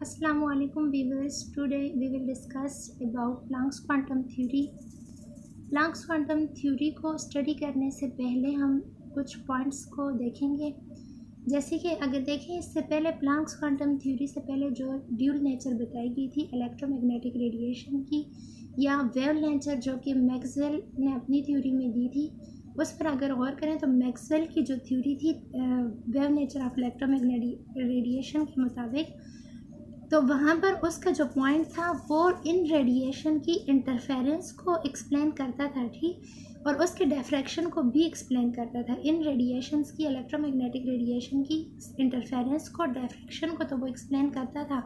Assalamualaikum viewers. Today we will discuss about Planck's quantum theory. Planck's quantum theory को study करने से पहले हम कुछ पॉइंट्स को देखेंगे। जैसे कि अगर देखें, इससे पहले प्लांक्स क्वांटम थ्योरी से पहले जो ड्यूल नेचर बताई गई थी इलेक्ट्रोमैग्नेटिक रेडिएशन की या वेव नेचर जो कि मैक्सवेल ने अपनी थ्योरी में दी थी, उस पर अगर गौर करें तो मैक्सवेल की जो थ्योरी थी wave nature of electromagnetic radiation के मुताबिक, तो वहाँ पर उसका जो पॉइंट था वो इन रेडिएशन की इंटरफेरेंस को एक्सप्लेन करता था, ठीक, और उसके डिफ्रैक्शन को भी एक्सप्लेन करता था। इन रेडिएशंस की, इलेक्ट्रोमैग्नेटिक रेडिएशन की इंटरफेरेंस को, डिफ्रैक्शन को तो वो एक्सप्लेन करता था,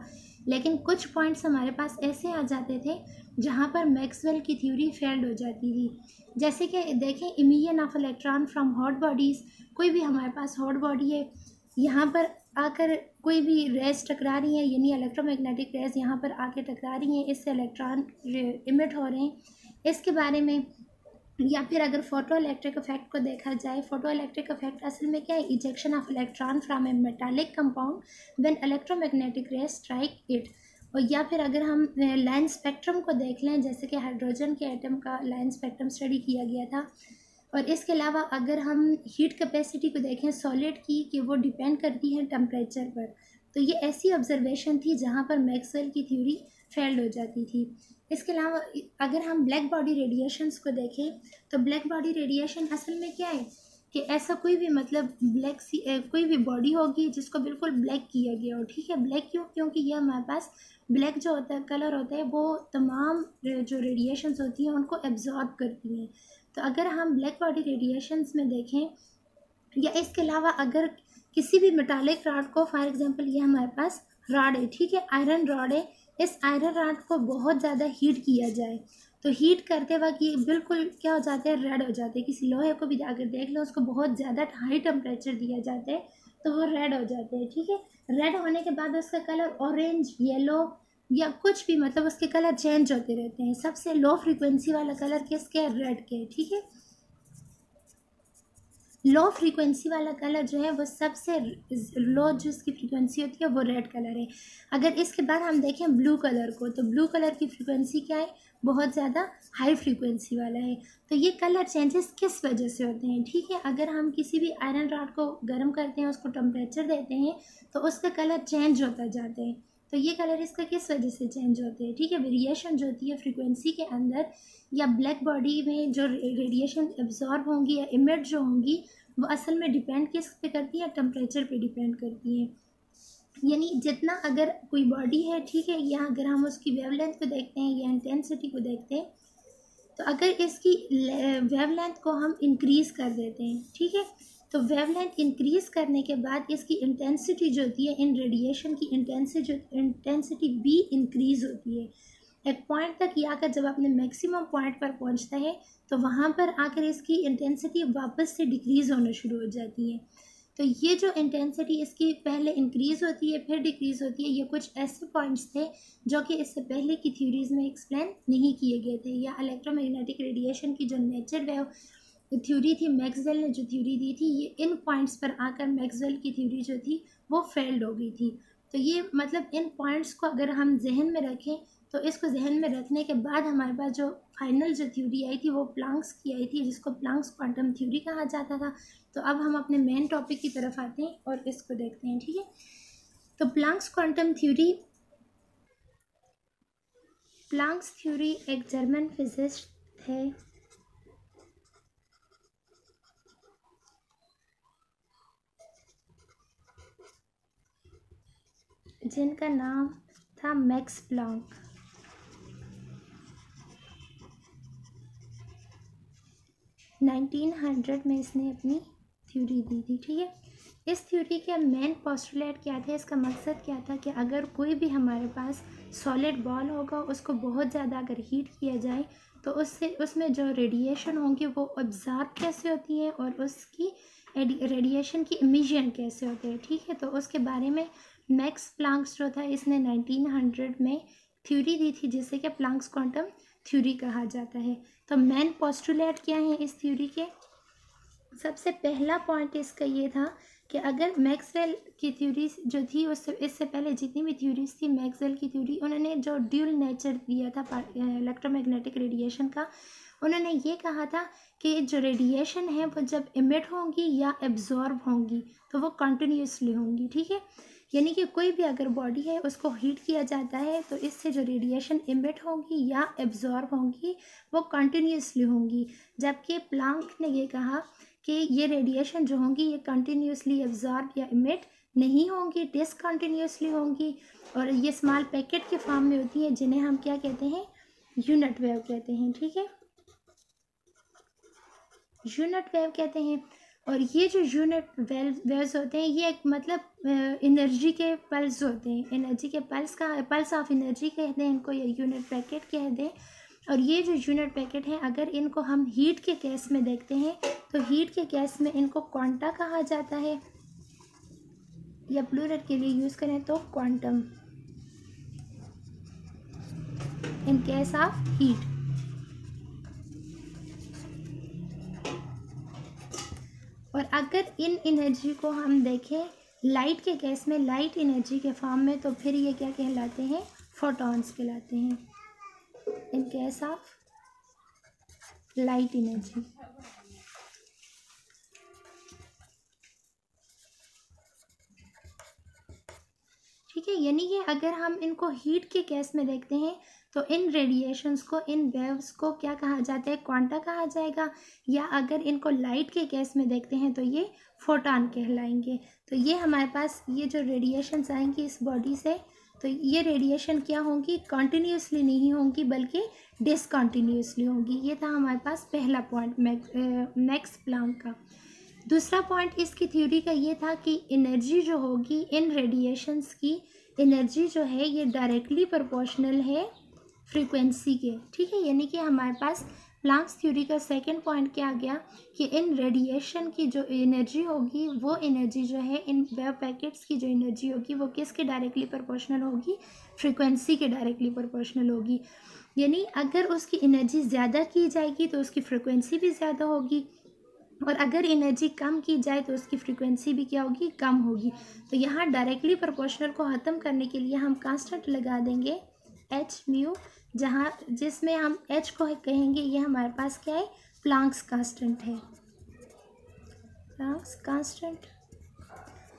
लेकिन कुछ पॉइंट्स हमारे पास ऐसे आ जाते थे जहाँ पर मैक्सवेल की थ्योरी फेल्ड हो जाती थी। जैसे कि देखें, emission of electron from hot bodies, कोई भी हमारे पास हॉट बॉडी है, यहाँ पर आकर कोई भी रेज टकरा रही हैं, यानी इलेक्ट्रोमैग्नेटिक रेज यहाँ पर आके टकरा रही हैं, इससे इलेक्ट्रॉन इमिट हो रहे हैं, इसके बारे में। या फिर अगर फोटो इलेक्ट्रिक इफेक्ट को देखा जाए, फोटो इलेक्ट्रिक इफेक्ट असल में क्या है? Ejection of electron from a metallic compound when electromagnetic rays strike it. और या फिर अगर हम लाइन स्पेक्ट्रम को देख लें, जैसे कि हाइड्रोजन के एटम का लाइन स्पेक्ट्रम स्टडी किया गया था। और इसके अलावा अगर हम हीट कैपेसिटी को देखें सॉलिड की, कि वो डिपेंड करती है टेम्परेचर पर, तो ये ऐसी ऑब्जर्वेशन थी जहाँ पर मैक्सवेल की थ्योरी फेल्ड हो जाती थी। इसके अलावा अगर हम ब्लैक बॉडी रेडिएशंस को देखें, तो ब्लैक बॉडी रेडिएशन असल में क्या है कि ऐसा कोई भी मतलब कोई भी बॉडी होगी जिसको बिल्कुल ब्लैक किया गया हो, ठीक है। ब्लैक क्यों? क्योंकि ये हमारे पास ब्लैक जो होता है, कलर होता है, वो तमाम जो रेडिएशंस होती हैं उनको एब्जॉर्ब करती हैं। तो अगर हम ब्लैक बॉडी रेडिएशंस में देखें, या इसके अलावा अगर किसी भी मेटालिक रॉड को, फॉर एग्जांपल ये हमारे पास रॉड है, ठीक है, आयरन रॉड है, इस आयरन रॉड को बहुत ज़्यादा हीट किया जाए, तो हीट करते वक्त ये बिल्कुल क्या हो जाते हैं? रेड हो जाते हैं। किसी लोहे को भी अगर देख लो, उसको बहुत ज़्यादा हाई टेम्परेचर दिया जाता है तो वो रेड हो जाते हैं, ठीक है। रेड होने के बाद उसका कलर ऑरेंज, येलो या कुछ भी, मतलब उसके कलर चेंज होते रहते हैं। सबसे लो फ्रीक्वेंसी वाला कलर किसके है? रेड के, ठीक है। लो फ्रीक्वेंसी वाला कलर जो है वो सबसे लो जो इसकी फ्रीक्वेंसी होती है वो रेड कलर है। अगर इसके बाद हम देखें ब्लू कलर को, तो ब्लू कलर की फ्रीक्वेंसी क्या है? बहुत ज़्यादा हाई फ्रीक्वेंसी वाला है। तो ये कलर चेंजेस किस वजह से होते हैं, ठीक है। अगर हम किसी भी आयरन रॉड को गर्म करते हैं, उसको टेम्परेचर देते हैं, तो उसका कलर चेंज होता जाता है। तो ये कलर इसका किस वजह से चेंज होते हैं, ठीक है। वेरिएशन जो होती है फ्रीक्वेंसी के अंदर, या ब्लैक बॉडी में जो रेडिएशन एब्जॉर्ब होंगी या इमिट जो होंगी, वो असल में डिपेंड किस पे करती है? टेम्परेचर पे डिपेंड करती है। यानी जितना अगर कोई बॉडी है, ठीक है, या अगर हम उसकी वेवलेंथ को देखते हैं या इंटेंसिटी को देखते हैं, तो अगर इसकी वेवलेंथ को हम इंक्रीज़ कर देते हैं, ठीक है, तो वेवलेंथ इंक्रीज़ करने के बाद इसकी इंटेंसिटी जो होती है, इन रेडिएशन की इंटेंसिटी भी इंक्रीज़ होती है। एक पॉइंट तक ये आकर जब अपने मैक्सिमम पॉइंट पर पहुंचता है, तो वहाँ पर आकर इसकी इंटेंसिटी वापस से डिक्रीज़ होना शुरू हो जाती है। तो ये जो इंटेंसिटी इसकी पहले इंक्रीज़ होती है फिर डिक्रीज़ होती है, ये कुछ ऐसे पॉइंट्स थे जो कि इससे पहले की थ्योरीज़ में एक्सप्लेन नहीं किए गए थे। या इलेक्ट्रोमैग्नेटिक रेडिएशन की जो नेचर वेव थ्योरी थी, मैक्सवेल ने जो थ्योरी दी थी, ये इन पॉइंट्स पर आकर मैक्सवेल की थ्योरी जो थी वो फेल्ड हो गई थी। तो ये मतलब इन पॉइंट्स को अगर हम जहन में रखें, तो इसको जहन में रखने के बाद हमारे पास जो फाइनल जो थ्योरी आई थी वो प्लांक्स की आई थी, जिसको प्लांक्स क्वांटम थ्योरी कहा जाता था। तो अब हम अपने मेन टॉपिक की तरफ आते हैं और इसको देखते हैं, ठीक है। तो Planck's quantum theory, Planck's theory एक जर्मन फिजिसिस्ट थे जिनका नाम था मैक्स प्लांक। में इसने अपनी थ्योरी दी थी, ठीक है। इस थ्योरी के मेन पोस्टुलेट क्या थे, इसका मकसद क्या था कि अगर कोई भी हमारे पास सॉलिड बॉल होगा, उसको बहुत ज़्यादा अगर हीट किया जाए, तो उसमें जो रेडिएशन होंगी वो ऑब्जॉर्ब कैसे होती हैं और उसकी रेडिएशन की इमिशन कैसे होते हैं, ठीक है। तो उसके बारे में मैक्स प्लांक्स जो था, इसने 1900 में थ्योरी दी थी, जिसे कि प्लांक्स क्वांटम थ्योरी कहा जाता है। तो मेन पोस्टुलेट क्या है इस थ्योरी के? सबसे पहला पॉइंट इसका ये था कि अगर मैक्सवेल की थ्योरी जो थी इससे पहले जितनी भी थ्योरीज थी, मैक्सवेल की थ्योरी, उन्होंने जो ड्यूल नेचर दिया था इलेक्ट्रोमैग्नेटिक रेडिएशन का, उन्होंने ये कहा था कि जो रेडिएशन है वो जब इमिट होंगी या एब्जॉर्ब होंगी तो वो कंटिन्यूसली होंगी, ठीक है। यानी कि कोई भी अगर बॉडी है उसको हीट किया जाता है तो इससे जो रेडिएशन इमिट होंगी या एब्जॉर्ब होंगी वो कंटिन्यूसली होंगी, जबकि प्लांक ने ये कहा कि ये रेडिएशन जो होंगी ये कंटिन्यूसली एब्जॉर्ब या इमिट नहीं होंगी, डिसकंटिन्यूसली होंगी, और ये स्मॉल पैकेट के फॉर्म में होती हैं जिन्हें हम क्या कहते हैं, यूनिट वेव कहते हैं, ठीक है, यूनिट वेव कहते हैं। और ये जो यूनिट वेव्स होते हैं ये एक मतलब एनर्जी के पल्स होते हैं, एनर्जी के पल्स ऑफ एनर्जी कहते हैं इनको, या यूनिट पैकेट कह दें। और ये जो यूनिट पैकेट हैं अगर इनको हम हीट के केस में देखते हैं तो हीट के केस में इनको क्वांटा कहा जाता है, या प्लूरल के लिए यूज़ करें तो quantum in case of heat. और अगर इन एनर्जी को हम देखें लाइट के केस में, लाइट एनर्जी के फॉर्म में, तो फिर ये क्या कहलाते हैं, फोटॉन्स कहलाते हैं in case of light energy. ठीक है, यानी कि अगर हम इनको हीट के केस में देखते हैं तो इन रेडिएशंस को, इन वेव्स को क्या कहा जाता है, क्वांटा कहा जाएगा, या अगर इनको लाइट के केस में देखते हैं तो ये फोटॉन कहलाएंगे। तो ये हमारे पास ये जो रेडिएशंस आएंगी इस बॉडी से, तो ये रेडिएशन क्या होंगी, कंटिन्यूसली नहीं होंगी बल्कि डिसकंटिन्यूसली होंगी। ये था हमारे पास पहला पॉइंट मैक्स प्लैंक का। दूसरा पॉइंट इसकी थ्योरी का ये था कि एनर्जी जो होगी, इन रेडिएशंस की एनर्जी जो है ये डायरेक्टली प्रोपोर्शनल है फ्रीक्वेंसी के, ठीक है। यानी कि हमारे पास प्लैंक्स थ्योरी का सेकंड पॉइंट क्या आ गया कि इन रेडिएशन की जो एनर्जी होगी वो एनर्जी जो है इन वेव पैकेट्स की जो एनर्जी होगी वो किसके डायरेक्टली प्रोपोर्शनल होगी, फ्रीक्वेंसी के डायरेक्टली प्रोपोर्शनल होगी। यानी अगर उसकी एनर्जी ज़्यादा की जाएगी तो उसकी फ्रीक्वेंसी भी ज़्यादा होगी, और अगर एनर्जी कम की जाए तो उसकी फ्रीक्वेंसी भी क्या होगी, कम होगी। तो यहाँ डायरेक्टली प्रोपोर्शनल को ख़त्म करने के लिए हम कांस्टेंट लगा देंगे एच म्यू, जिसमें हम एच को कहेंगे ये हमारे पास क्या है, प्लैंक्स कांस्टेंट है, प्लैंक्स कांस्टेंट।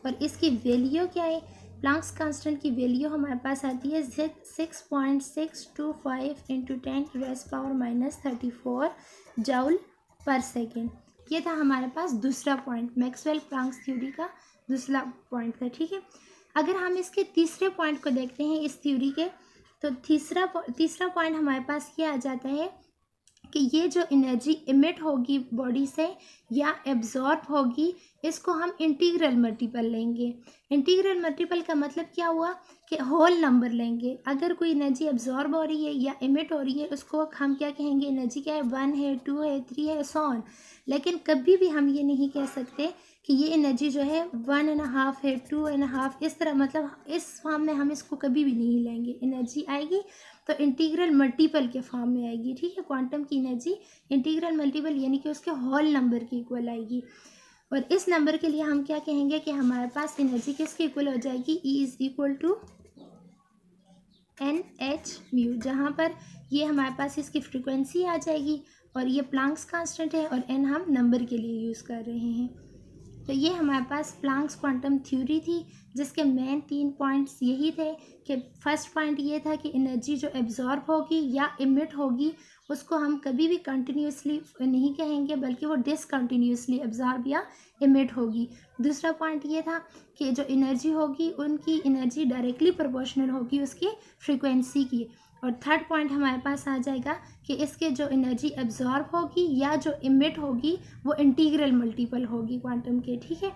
और इसकी वैल्यू क्या है, प्लैंक्स कांस्टेंट की वैल्यू हमारे पास आती है 6.625 × 10⁻34 जूल पर सेकेंड। ये था हमारे पास दूसरा पॉइंट, मैक्सवेल प्लैंक्स थ्योरी का दूसरा पॉइंट था, ठीक है। अगर हम इसके तीसरे पॉइंट को देखते हैं इस थ्योरी के, तो तीसरा पॉइंट हमारे पास ये आ जाता है कि ये जो एनर्जी इमिट होगी बॉडी से या एब्जॉर्ब होगी इसको हम इंटीग्रल मल्टीपल लेंगे। इंटीग्रल मल्टीपल का मतलब क्या हुआ कि होल नंबर लेंगे। अगर कोई एनर्जी एब्जॉर्ब हो रही है या इमिट हो रही है उसको हम क्या कहेंगे, एनर्जी क्या है, 1 है, 2 है, 3 है, सो ऑन। लेकिन कभी भी हम ये नहीं कह सकते कि ये एनर्जी जो है 1.5 है, 2.5, इस तरह, मतलब इस फॉर्म में हम इसको कभी भी नहीं लेंगे। एनर्जी आएगी तो इंटीग्रल मल्टीपल के फॉर्म में आएगी, ठीक है। क्वांटम की एनर्जी इंटीग्रल मल्टीपल यानी कि उसके होल नंबर की इक्वल आएगी। और इस नंबर के लिए हम क्या कहेंगे कि हमारे पास एनर्जी किसके इक्वल हो जाएगी, E = NH/μ, जहाँ पर ये हमारे पास इसकी फ्रीक्वेंसी आ जाएगी और ये प्लैंक्स कांस्टेंट है और n हम नंबर के लिए यूज़ कर रहे हैं। तो ये हमारे पास प्लैंक्स क्वांटम थ्योरी थी जिसके मेन 3 पॉइंट्स यही थे कि फर्स्ट पॉइंट ये था कि एनर्जी जो एब्जॉर्ब होगी या इमिट होगी उसको हम कभी भी कंटिन्यूसली नहीं कहेंगे बल्कि वो डिसकंटिन्यूसली एब्जॉर्ब या इमिट होगी। दूसरा पॉइंट ये था कि जो एनर्जी होगी उनकी एनर्जी डायरेक्टली प्रोपोर्शनल होगी उसकी फ्रीक्वेंसी की। और थर्ड पॉइंट हमारे पास आ जाएगा कि इसके जो एनर्जी एब्जॉर्ब होगी या जो इमिट होगी वो इंटीग्रल मल्टीपल होगी क्वांटम के, ठीक है।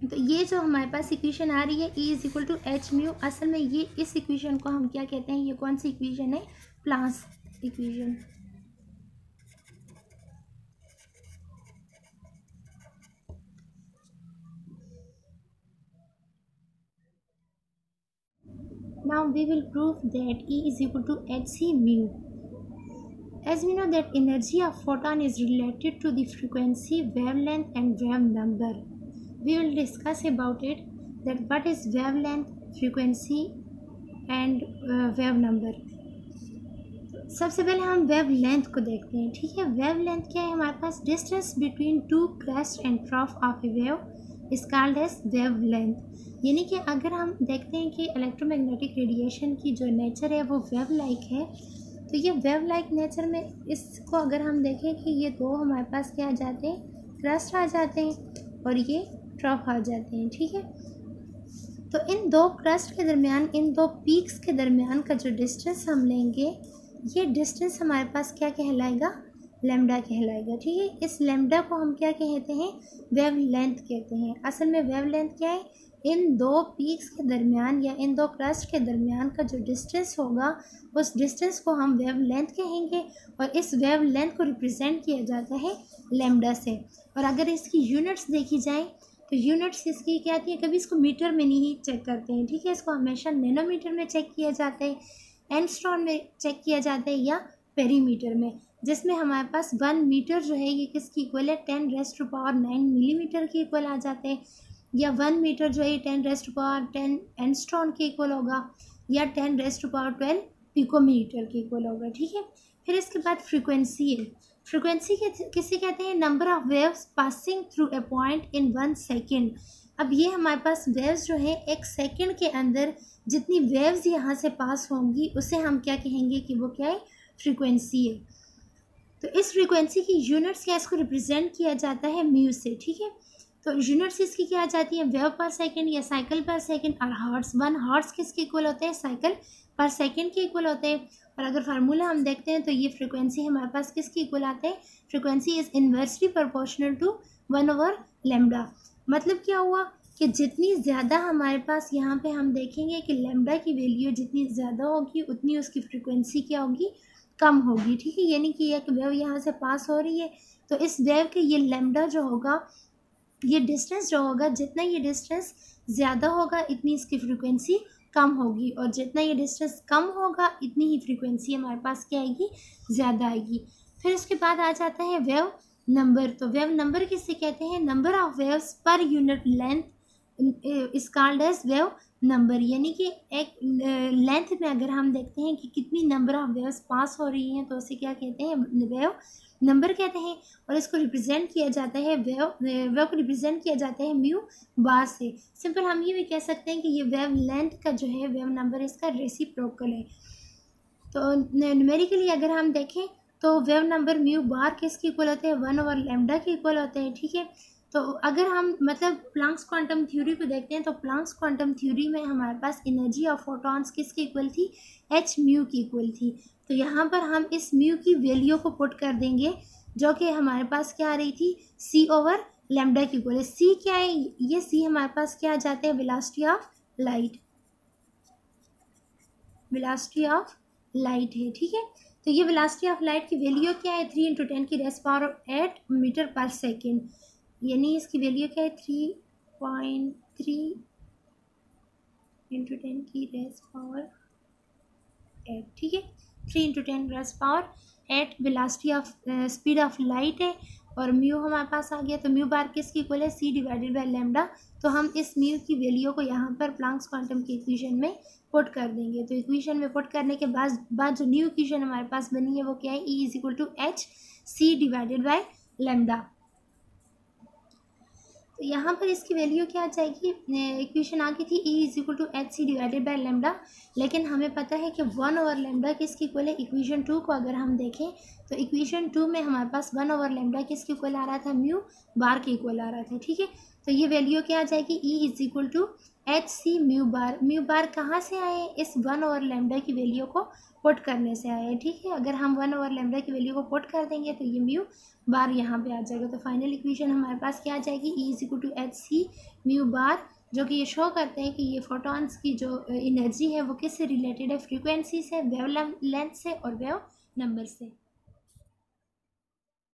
तो ये जो हमारे पास इक्वेशन आ रही है E = H/μ, असल में ये इस इक्वेशन को हम क्या कहते हैं, ये कौन सी इक्वेशन है, Planck's equation. Now we will prove that E = hc/μ. As we know that energy of photon is related to the frequency, wavelength and wave number. we will discuss about it that what is wavelength, frequency and wave number. सबसे पहले हम wave length को देखते हैं, ठीक है। Wave length क्या है? हमारे पास distance between two crest and trough of a wave is called as wavelength. यानी कि अगर हम देखते हैं कि इलेक्ट्रोमैग्नेटिक रेडिएशन की जो नेचर है वो वेव लाइक है, तो ये वेव लाइक नेचर में इसको अगर हम देखें कि ये दो हमारे पास क्या आ जाते हैं, क्रस्ट आ जाते हैं और ये ट्रफ आ जाते हैं, ठीक है। तो इन दो क्रस्ट के दरमियान, इन दो पीक्स के दरमियान का जो डिस्टेंस हम लेंगे, ये डिस्टेंस हमारे पास क्या कहलाएगा, लैम्डा कहलाएगा, ठीक है। इस लैम्डा को हम क्या कहते हैं, वेव लेंथ कहते हैं। असल में वेव लेंथ क्या है, इन दो पीक्स के दरमियान या इन दो क्रस्ट के दरमियान का जो डिस्टेंस होगा, उस डिस्टेंस को हम वेव लेंथ कहेंगे और इस वेव लेंथ को रिप्रेजेंट किया जाता है लैम्डा से। और अगर इसकी यूनिट्स देखी जाए तो यूनिट्स इसकी क्या आती है, कभी इसको मीटर में नहीं चेक करते हैं, ठीक है। इसको हमेशा नैनोमीटर में चेक किया जाता है, एंगस्ट्रॉम में चेक किया जाता है या पेरीमीटर में, जिसमें हमारे पास 1 मीटर जो है ये किसकी इक्वल है, 10⁻9 मिलीमीटर के इक्वल आ जाते हैं, या 1 मीटर जो है 10⁻10 एंगस्ट्रॉम के इक्वल होगा, या 10⁻12 पिकोमीटर के इक्वल होगा, ठीक है। फिर इसके बाद फ्रीक्वेंसी है। फ्रीक्वेंसी किसे कहते हैं, number of waves passing through a point in 1 second. अब ये हमारे पास वेव्स जो है एक सेकेंड के अंदर जितनी वेव्स यहाँ से पास होंगी उसे हम क्या कहेंगे कि वो क्या है, फ्रीक्वेंसी है। तो इस फ्रीक्वेंसी की यूनिट्स क्या, इसको रिप्रेजेंट किया जाता है म्यू से, ठीक है। तो यूनिट्स इसकी क्या आ जाती है, वेव पर सेकंड या साइकिल पर सेकंड और हर्ट्स। 1 हर्ट्स किसके इक्वल होते हैं, साइकिल पर सेकंड के इक्वल होते हैं। और अगर फार्मूला हम देखते हैं तो ये फ्रीक्वेंसी हमारे पास किसके इक्वल आते हैं, frequency is inversely proportional to 1/लैम्डा। मतलब क्या हुआ कि जितनी ज़्यादा हमारे पास यहाँ पे हम देखेंगे कि लैम्डा की वैल्यू जितनी ज़्यादा होगी उतनी उसकी फ्रीक्वेंसी क्या होगी, कम होगी, ठीक है। यानी कि एक वेव यहाँ से पास हो रही है तो इस वेव के ये लैम्डा जो होगा, ये डिस्टेंस जो होगा, जितना ये डिस्टेंस ज़्यादा होगा इतनी इसकी फ्रीक्वेंसी कम होगी, और जितना ये डिस्टेंस कम होगा इतनी ही फ्रीक्वेंसी हमारे पास क्या आएगी, ज़्यादा आएगी। फिर उसके बाद आ जाता है वेव नंबर। तो वेव नंबर किससे कहते हैं, number of waves per unit length is called as wave number. यानी कि एक लेंथ में अगर हम देखते हैं कि कितनी नंबर ऑफ वेव्स पास हो रही हैं तो उसे क्या कहते हैं, वेव नंबर कहते हैं। और इसको रिप्रेजेंट किया जाता है वेव को रिप्रेजेंट किया जाता है म्यू बार से। सिंपल हम ये भी कह सकते हैं कि ये वेव लेंथ का जो है वेव नंबर इसका रेसिप्रोकल है। तो न्यूमेरिकली अगर हम देखें तो वेव नंबर म्यू बार किसके इक्वल होते हैं, 1/लैम्डा के इक्वल होते हैं, ठीक है। तो अगर हम मतलब प्लैंक्स क्वांटम थ्योरी को देखते हैं तो प्लैंक्स क्वांटम थ्योरी में हमारे पास एनर्जी ऑफ फोटॉन्स किसकी इक्वल थी, h म्यू की इक्वल थी। तो यहाँ पर हम इस म्यू की वैल्यू को पुट कर देंगे जो कि हमारे पास क्या आ रही थी, c/लैम्डा की इक्वल है। c क्या है, ये c हमारे पास क्या आ जाते हैं, velocity of light, velocity of light है, ठीक है। तो ये वेलोसिटी ऑफ लाइट की वैल्यू क्या है, 3 × 10⁻8 मीटर पर सेकेंड। यानी इसकी वैल्यू क्या है, 3.3 × 10⁸, ठीक है। 3 × 10⁸ velocity of speed of light है। और म्यू हमारे पास आ गया, तो म्यू बार किसकी इक्वल है, c/लैम्डा। तो हम इस म्यू की वैल्यू को यहाँ पर प्लैंक्स क्वांटम की इक्वेशन में पुट कर देंगे। तो इक्वेशन में पुट करने के बाद जो न्यू इक्वेशन हमारे पास बनी है वो क्या है, E = h c/लैम्डा। तो यहाँ पर इसकी वैल्यू क्या आ जाएगी, इक्वेशन आ गई थी E = h c/लैम्डा। लेकिन हमें पता है कि 1/लैम्डा किसकी इक्वल है, इक्वेशन 2 को अगर हम देखें तो इक्वेशन 2 में हमारे पास 1/लैम्डा किसके इक्वल आ रहा था, म्यू बार के इक्वल आ रहा था, ठीक है। तो ये वैल्यू क्या आ जाएगी, E = h c mu bar. Mu bar कहाँ से आए, इस 1/लैम्डा की वैल्यू को पुट करने से आए, ठीक है। अगर हम 1/लैम्डा की वैल्यू को पुट कर देंगे तो ये म्यू बार यहाँ पे आ जाएगा। तो फाइनल इक्वेशन हमारे पास क्या आ जाएगी, E = h c mu bar, जो कि ये शो करते हैं कि ये फोटॉन्स की जो एनर्जी है वो किससे रिलेटेड है, फ्रीक्वेंसी से, वेव लेंथ से और वेव नंबर से।